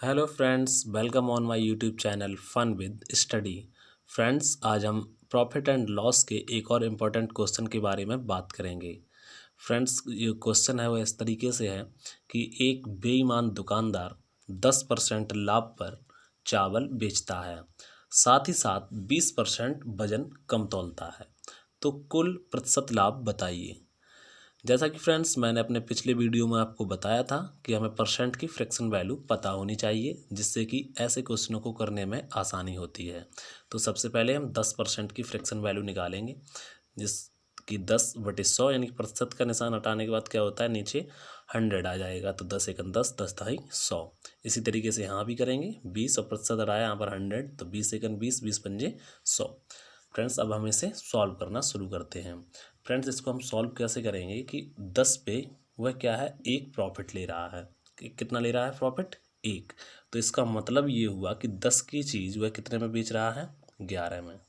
Hello friends, welcome on my YouTube channel fun with study. Friends, आज हम profit and loss के एक और इम्पोर्टेंट क्वेश्चन के बारे में बात करेंगे। फ्रेंड्स, ये क्वेश्चन है वो इस तरीके से है कि एक बेईमान दुकानदार 10% लाभ पर चावल बेचता है, साथ ही साथ 20% वजन कम तौलता है, तो कुल प्रतिशत लाभ बताइए। जैसा कि फ्रेंड्स मैंने अपने पिछले वीडियो में आपको बताया था कि हमें परसेंट की फ्रैक्शन वैल्यू पता होनी चाहिए, जिससे कि ऐसे क्वेश्चनों को करने में आसानी होती है। तो सबसे पहले हम 10% की फ्रैक्शन वैल्यू निकालेंगे, जिसकी 10/100 यानी कि प्रतिशत का निशान हटाने के बाद क्या होता है, नीचे 100 आ जाएगा। तो 10 एकम 10, 10 दहाई 100। इसी तरीके से यहाँ भी करेंगे, 20 और प्रतिशत हटाया यहाँ पर 100, तो 20 एकम 20, 20 पंजे 100। फ्रेंड्स, अब हम इसे सॉल्व करना शुरू करते हैं। फ्रेंड्स, इसको हम सॉल्व कैसे करेंगे कि 10 पे वह क्या है, एक प्रॉफिट ले रहा है। कितना ले रहा है प्रॉफिट? एक। तो इसका मतलब ये हुआ कि 10 की चीज़ वह कितने में बेच रहा है? 11 में।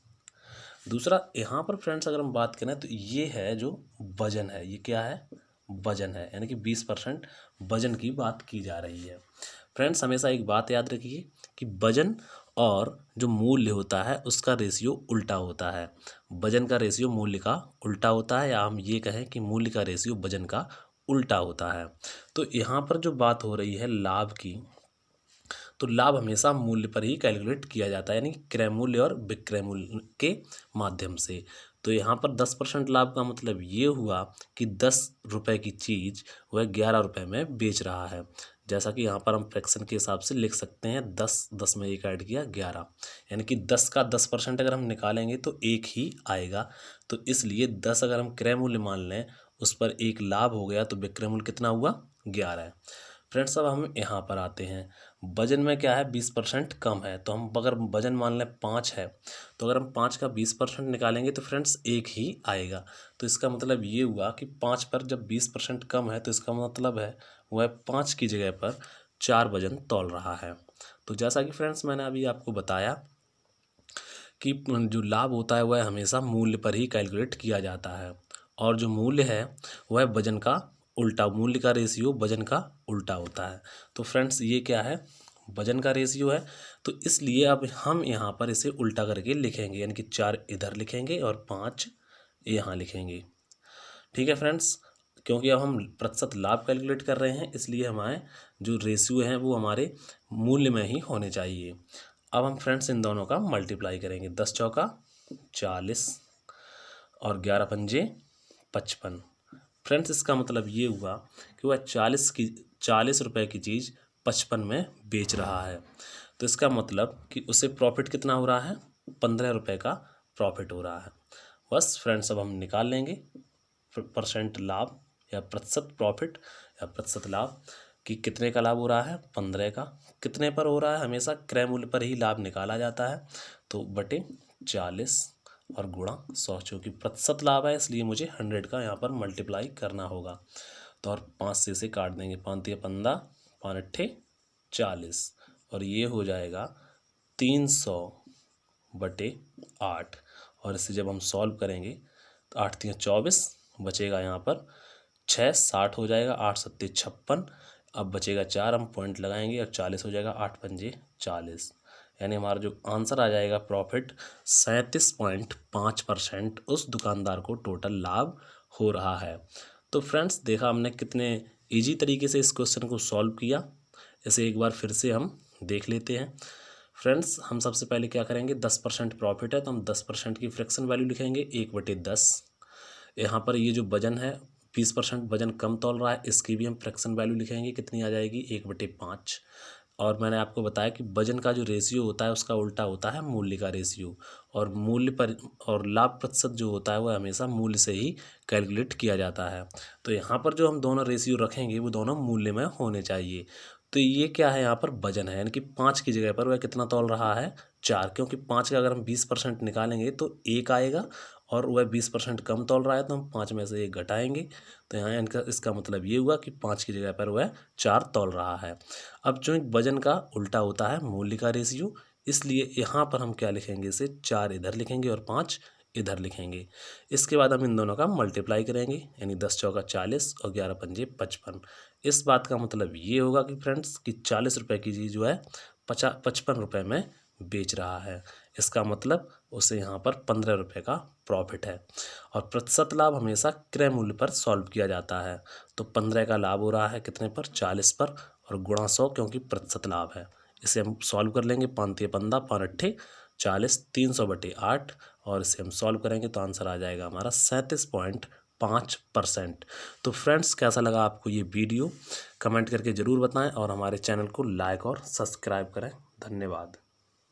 दूसरा, यहाँ पर फ्रेंड्स अगर हम बात करें तो ये है जो वजन है, ये क्या है? वजन है, यानी कि 20% वजन की बात की जा रही है। फ्रेंड्स, हमेशा एक बात याद रखिए कि वजन और जो मूल्य होता है उसका रेशियो उल्टा होता है। वजन का रेशियो मूल्य का उल्टा होता है, या हम ये कहें कि मूल्य का रेशियो वजन का उल्टा होता है। तो यहाँ पर जो बात हो रही है लाभ की, तो लाभ हमेशा मूल्य पर ही कैलकुलेट किया जाता है, यानी क्रय मूल्य और विक्रय मूल्य के माध्यम से। तो यहाँ पर 10% लाभ का मतलब ये हुआ कि 10 रुपये की चीज़ वह 11 रुपये में बेच रहा है। जैसा कि यहाँ पर हम फ्रैक्शन के हिसाब से लिख सकते हैं, 10 10 में एक ऐड किया 11, यानी कि 10 का 10% अगर हम निकालेंगे तो एक ही आएगा। तो इसलिए 10 अगर हम क्रय मूल्य मान लें, उस पर एक लाभ हो गया, तो विक्रय मूल्य कितना हुआ? 11। फ्रेंड्स, अब हम यहाँ पर आते हैं। वजन में क्या है, 20% कम है, तो हम अगर वजन मान लें 5 है, तो अगर हम 5 का 20% निकालेंगे तो फ्रेंड्स एक ही आएगा। तो इसका मतलब ये हुआ कि 5 पर जब 20% कम है, तो इसका मतलब है वह 5 की जगह पर 4 वजन तौल रहा है। तो जैसा कि फ्रेंड्स मैंने अभी आपको बताया कि जो लाभ होता है वह हमेशा मूल्य पर ही कैलकुलेट किया जाता है, और जो मूल्य है वह वजन का उल्टा, मूल्य का रेशियो वजन का उल्टा होता है। तो फ्रेंड्स, ये क्या है? वजन का रेशियो है। तो इसलिए अब हम यहाँ पर इसे उल्टा करके लिखेंगे, यानी कि 4 इधर लिखेंगे और 5 यहाँ लिखेंगे। ठीक है फ्रेंड्स, क्योंकि अब हम प्रतिशत लाभ कैलकुलेट कर रहे हैं, इसलिए हमारे जो रेशियो हैं वो हमारे मूल्य में ही होने चाहिए। अब हम फ्रेंड्स इन दोनों का मल्टीप्लाई करेंगे, 10 चौका 40 और 11 पंजे 55। फ्रेंड्स, इसका मतलब ये हुआ कि वह 40 रुपये की चीज़ 55 में बेच रहा है। तो इसका मतलब कि उसे प्रॉफिट कितना हो रहा है? 15 रुपये का प्रॉफिट हो रहा है। बस फ्रेंड्स, अब हम निकाल लेंगे परसेंट लाभ या प्रतिशत प्रॉफिट या प्रतिशत लाभ कि कितने का लाभ हो रहा है? 15 का। कितने पर हो रहा है? हमेशा क्रय मूल्य पर ही लाभ निकाला जाता है। तो बटे 40 और गुणा 100, चूँकि प्रतिशत लाभ है इसलिए मुझे 100 का यहाँ पर मल्टीप्लाई करना होगा। तो और 5 से इसे काट देंगे, 5 तिया 15, 5 अट्ठे 40, और ये हो जाएगा 300/8। और इसे जब हम सॉल्व करेंगे तो 8 तिया 24 बचेगा, यहाँ पर 6 60 हो जाएगा, 8 सत्ते 56। अब बचेगा 4, हम पॉइंट लगाएंगे और 40 हो जाएगा, 8 पंजे 40, यानी हमारा जो आंसर आ जाएगा प्रॉफिट 37.5% उस दुकानदार को टोटल लाभ हो रहा है। तो फ्रेंड्स, देखा हमने कितने इजी तरीके से इस क्वेश्चन को सॉल्व किया। इसे एक बार फिर से हम देख लेते हैं। फ्रेंड्स, हम सबसे पहले क्या करेंगे, 10% प्रॉफिट है तो हम 10% की फ्रैक्शन वैल्यू लिखेंगे 1/10। यहाँ पर ये जो वजन है 20% वजन कम तौल रहा है, इसकी भी हम फ्रैक्शन वैल्यू लिखेंगे, कितनी आ जाएगी? 1/5। और मैंने आपको बताया कि वजन का जो रेशियो होता है उसका उल्टा होता है मूल्य का रेशियो, और मूल्य पर और लाभ प्रतिशत जो होता है वह हमेशा मूल्य से ही कैलकुलेट किया जाता है। तो यहाँ पर जो हम दोनों रेशियो रखेंगे वो दोनों मूल्य में होने चाहिए। तो ये क्या है, यहाँ पर वजन है, यानी कि 5 की जगह पर वह कितना तौल रहा है? 4, क्योंकि 5 का अगर हम 20% निकालेंगे तो 1 आएगा, और वह 20% कम तौल रहा है तो हम 5 में से 1 घटाएंगे। तो यहाँ इनका इसका मतलब ये हुआ कि 5 की जगह पर वह 4 तौल रहा है। अब जो वजन का उल्टा होता है मूल्य का रेशियो, इसलिए यहाँ पर हम क्या लिखेंगे, इसे 4 इधर लिखेंगे और 5 इधर लिखेंगे। इसके बाद हम इन दोनों का मल्टीप्लाई करेंगे, यानी 10 चौका 40 और 11 पंजे 55। इस बात का मतलब ये होगा कि फ्रेंड्स कि 40 रुपये की चीज़ जो है 55 रुपये में बेच रहा है। इसका मतलब उसे यहाँ पर 15 रुपये का प्रॉफिट है। और प्रतिशत लाभ हमेशा क्रय मूल्य पर सॉल्व किया जाता है। तो 15 का लाभ हो रहा है कितने पर, 40 पर, और गुणा 100 क्योंकि प्रतिशत लाभ है। इसे हम सॉल्व कर लेंगे, 5 15 5 8 40, 300/8, और इसे हम सॉल्व करेंगे तो आंसर आ जाएगा हमारा 37.5%। तो फ्रेंड्स कैसा लगा आपको ये वीडियो, कमेंट करके ज़रूर बताएं और हमारे चैनल को लाइक और सब्सक्राइब करें। धन्यवाद।